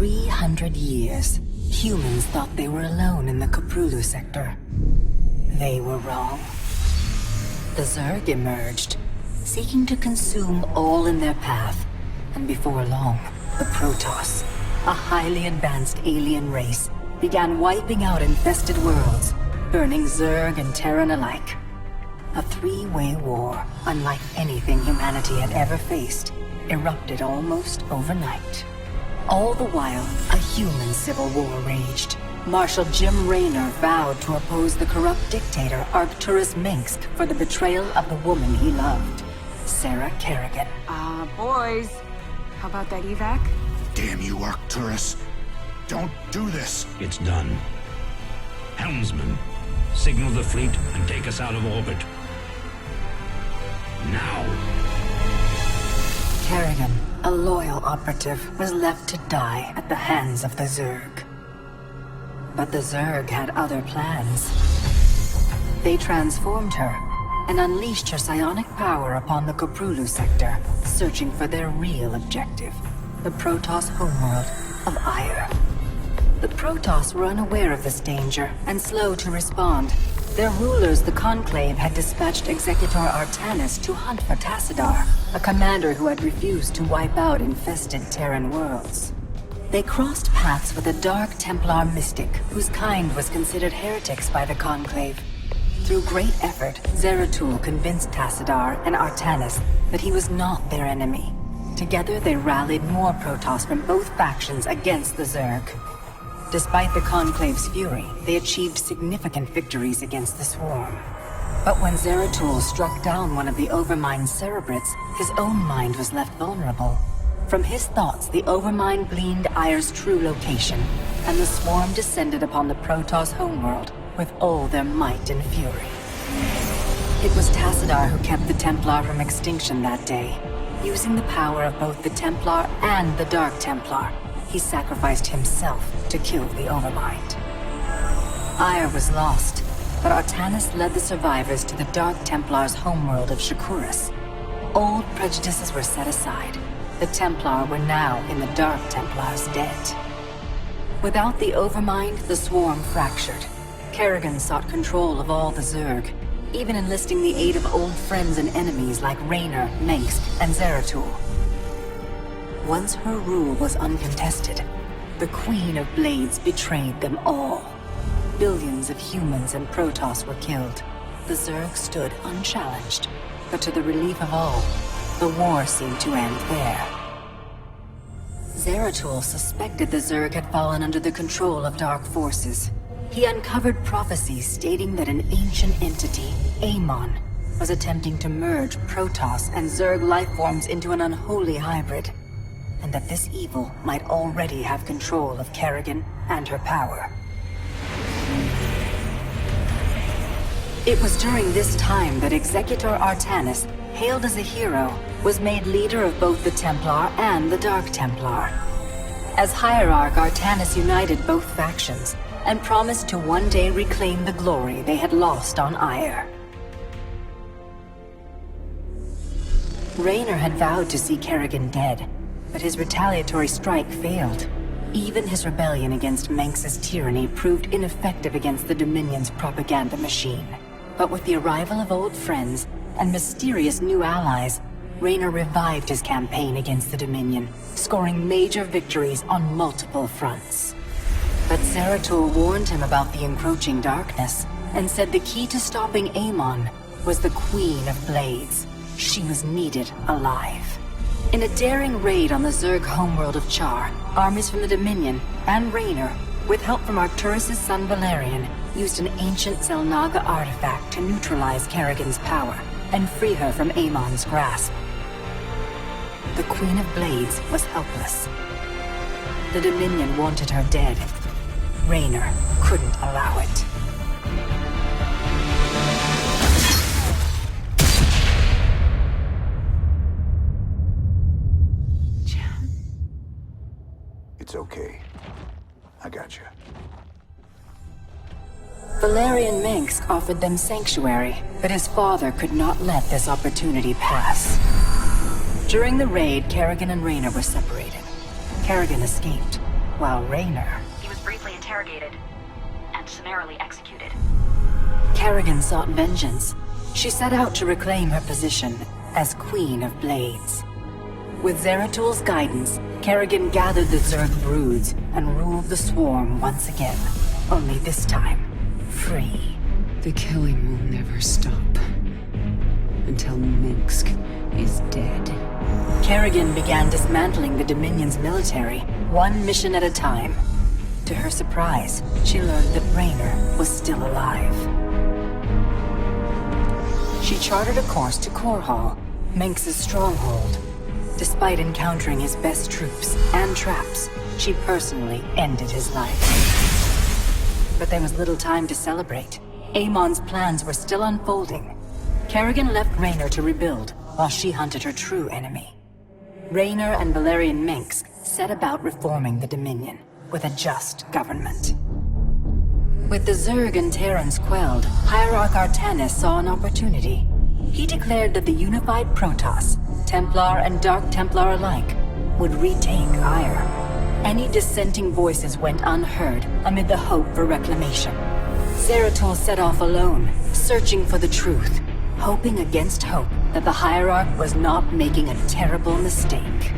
300 years, humans thought they were alone in the Cthulhu sector. They were wrong. The Zerg emerged, seeking to consume all in their path, and before long, the Protoss, a highly advanced alien race, began wiping out infested worlds, burning Zerg and Terran alike. A three-way war, unlike anything humanity had ever faced, erupted almost overnight. All the while, a human civil war raged. Marshal Jim Raynor vowed to oppose the corrupt dictator Arcturus Minsk for the betrayal of the woman he loved, Sarah Kerrigan. Boys, how about that evac? Damn you, Arcturus. Don't do this. It's done. Helmsman, signal the fleet and take us out of orbit. Now! Kerrigan, a loyal operative, was left to die at the hands of the Zerg. But the Zerg had other plans. They transformed her and unleashed her psionic power upon the Cthulhu sector, searching for their real objective, the Protoss homeworld of Ire. The Protoss were unaware of this danger and slow to respond. Their rulers, the Conclave, had dispatched Executor Artanis to hunt for Tassadar, a commander who had refused to wipe out infested Terran worlds. They crossed paths with a Dark Templar mystic, whose kind was considered heretics by the Conclave. Through great effort, Zeratul convinced Tassadar and Artanis that he was not their enemy. Together they rallied more Protoss from both factions against the Zerg. Despite the Conclave's fury, they achieved significant victories against the Swarm. But when Zeratul struck down one of the Overmind's Cerebrits, his own mind was left vulnerable. From his thoughts, the Overmind gleaned Ire's true location, and the Swarm descended upon the Protoss homeworld with all their might and fury. It was Tassadar who kept the Templar from extinction that day. Using the power of both the Templar and the Dark Templar, he sacrificed himself to kill the Overmind. Ire was lost, but Artanis led the survivors to the Dark Templar's homeworld of Shakuras. Old prejudices were set aside. The Templar were now in the Dark Templar's debt. Without the Overmind, the Swarm fractured. Kerrigan sought control of all the Zerg, even enlisting the aid of old friends and enemies like Raynor, Mengsk, and Zeratul. Once her rule was uncontested, the Queen of Blades betrayed them all. Billions of humans and Protoss were killed. The Zerg stood unchallenged, but to the relief of all, the war seemed to end there. Zeratul suspected the Zerg had fallen under the control of dark forces. He uncovered prophecies stating that an ancient entity, Amon, was attempting to merge Protoss and Zerg lifeforms into an unholy hybrid, and that this evil might already have control of Kerrigan and her power. It was during this time that Executor Artanis, hailed as a hero, was made leader of both the Templar and the Dark Templar. As Hierarch, Artanis united both factions, and promised to one day reclaim the glory they had lost on Ire. Raynor had vowed to see Kerrigan dead, but his retaliatory strike failed. Even his rebellion against Mengsk's tyranny proved ineffective against the Dominion's propaganda machine. But with the arrival of old friends and mysterious new allies, Raynor revived his campaign against the Dominion, scoring major victories on multiple fronts. But Zeratul warned him about the encroaching darkness, and said the key to stopping Amon was the Queen of Blades. She was needed alive. In a daring raid on the Zerg homeworld of Char, armies from the Dominion and Raynor, with help from Arcturus' son Valerian, used an ancient Zelnaga artifact to neutralize Kerrigan's power and free her from Amon's grasp. The Queen of Blades was helpless. The Dominion wanted her dead. Raynor couldn't allow it. It's okay. I got you. Valerian Mengsk offered them sanctuary, but his father could not let this opportunity pass. During the raid, Kerrigan and Raynor were separated. Kerrigan escaped, while Raynor... He was briefly interrogated and summarily executed. Kerrigan sought vengeance. She set out to reclaim her position as Queen of Blades. With Zeratul's guidance, Kerrigan gathered the Zerg broods and ruled the swarm once again. Only this time, free. The killing will never stop. Until Minsk is dead. Kerrigan began dismantling the Dominion's military, one mission at a time. To her surprise, she learned that Raynor was still alive. She charted a course to Korhal, Minsk's stronghold. Despite encountering his best troops and traps, she personally ended his life. But there was little time to celebrate. Amon's plans were still unfolding. Kerrigan left Raynor to rebuild, while she hunted her true enemy. Raynor and Valerian Minsk set about reforming the Dominion, with a just government. With the Zerg and Terrans quelled, Hierarch Artanis saw an opportunity. He declared that the unified Protoss, Templar and Dark Templar alike, would retake Ire. Any dissenting voices went unheard amid the hope for reclamation. Zeratul set off alone, searching for the truth, hoping against hope that the Hierarch was not making a terrible mistake.